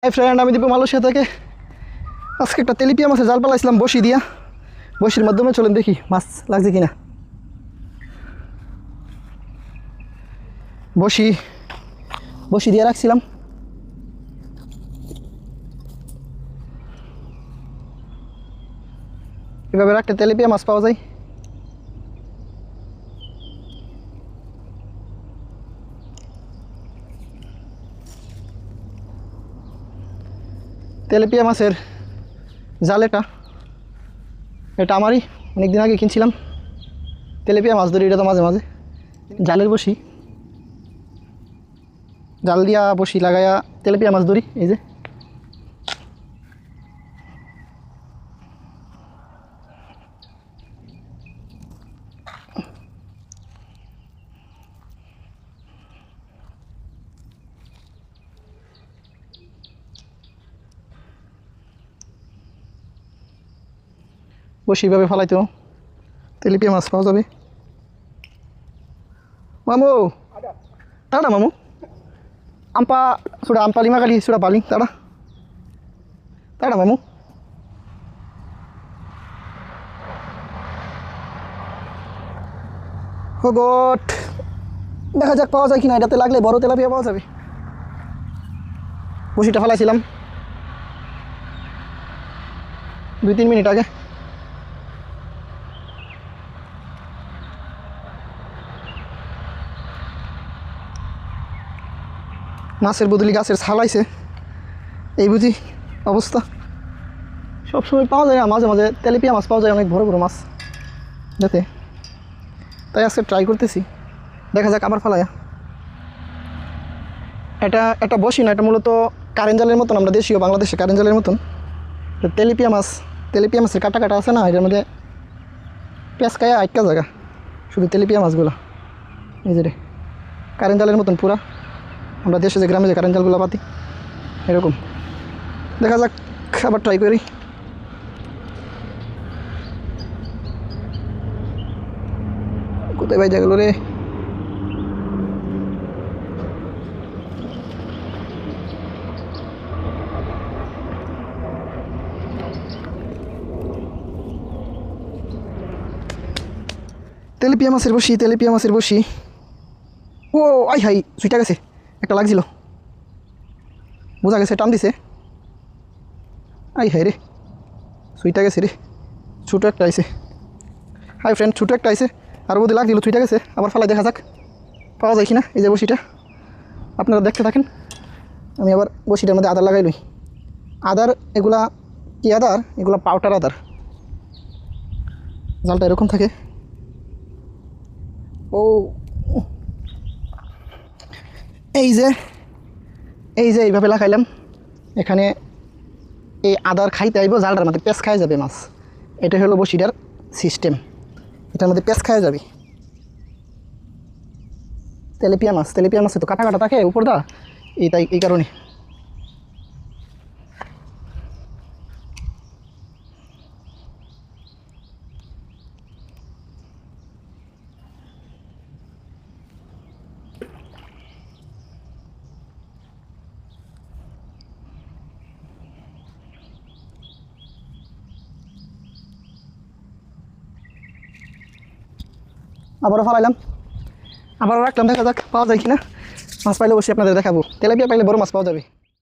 Hi friend, আমি Dipu Malaysia থেকে। আজকে একটা তেলাপিয়া মাছের জাল পালাইছিলাম বসি দিয়া। বসির মাধ্যমে চলেন দেখি মাছ লাগছে কিনা। বসি বসি দিয়ে রাখছিলাম। এভাবে রাখতে তেলাপিয়া মাছ পাওয়া যায়। তেলাপিয়া মাছের জাল এটা আমারই, অনেকদিন আগে কিনছিলাম। তেলাপিয়া মাছ ধরি এটা তো মাঝে মাঝে জালের বসি, জাল দিয়া বসি লাগাইয়া তেলাপিয়া মাছ ধরি। এই যে বসি ভাবে ফেলাইতো তেলাপিয়া মাছ পাওয়া যাবে। মামু তাড়া মামু, ampa sudah ampa 5 kali sudah paling তাড়া তাড়া মামু। ও গড, দেখা যাক পাওয়া যায় কিনা। এটাতে লাগলে বড় তেলাপিয়া পাওয়া যাবে। বসিটা ফেলাইছিলাম 2-3 মিনিট আগে। মাছের বদলি গাছের ছালাইছে, এই বুঝি অবস্থা। সবসময় পাওয়া যায় না, মাঝে মাঝে তেলাপিয়া মাছ পাওয়া যায়, অনেক বড় বড় মাছ যাতে। তাই আজকে ট্রাই করতেছি, দেখা যাক আবার ফেলায়া। এটা বসি না, এটা মূলত কারেন্ট জালের মতন, আমরা দেশীয় বাংলাদেশে কারেন্ট জালের মতন। তেলাপিয়া মাছের কাটা কাটা আছে না, এটার মধ্যে পেঁচ খায়া আটকা জায়গা, শুধু তেলাপিয়া মাছগুলো। এই যে রে কারেন্ট জালের মতন পুরা, আমরা দেশে যে গ্রামে যে কারেন্ট জালগুলো পাতি এরকম। দেখা যাক আবার ট্রাই করি। কোথায় ভাই জায়গাগুলো রে? তেলাপিয়া মাছের বসি। ও আই হাই, সুইটা গেছে, একটা লাগছিল, বোঝা গেছে, টান দিছে। আই হাই রে, সুইটা গেছে রে, ছোটো একটা আইছে। হাই ফ্রেন্ড, ছোটো একটা আইছে, আর বোধহয় লাগছিল, সুইটা গেছে। আবার ফালাই দেখা যাক পাওয়া যায় কিনা। এই যে বসিটা, আপনারা দেখতে থাকেন। আমি আবার বসিটার মধ্যে আদার লাগাই লই। আদার এগুলা কি আদার? এগুলা পাউডার আদার। জালটা এরকম থাকে। ও এই যে এইভাবে লাগাইলাম। এখানে এই আদার খাইতে আইব, জালটার মধ্যে পেঁচ খাই যাবে মাছ। এটা হলো বসিটার সিস্টেম, এটার মধ্যে পেঁচ খাই যাবে। তেলাপিয়া মাছে তো কাটা কাটা থাকে উপর দা, এই কারণে। আবারও ফালাইলাম, আবারও রাখলাম, দেখা যাক পাওয়া যায় কিনা। মাছ পাইলে অবশ্যই আপনাদের দেখাবো। তেলাপিয়া পাইলে বড় মাছ পাওয়া যাবে।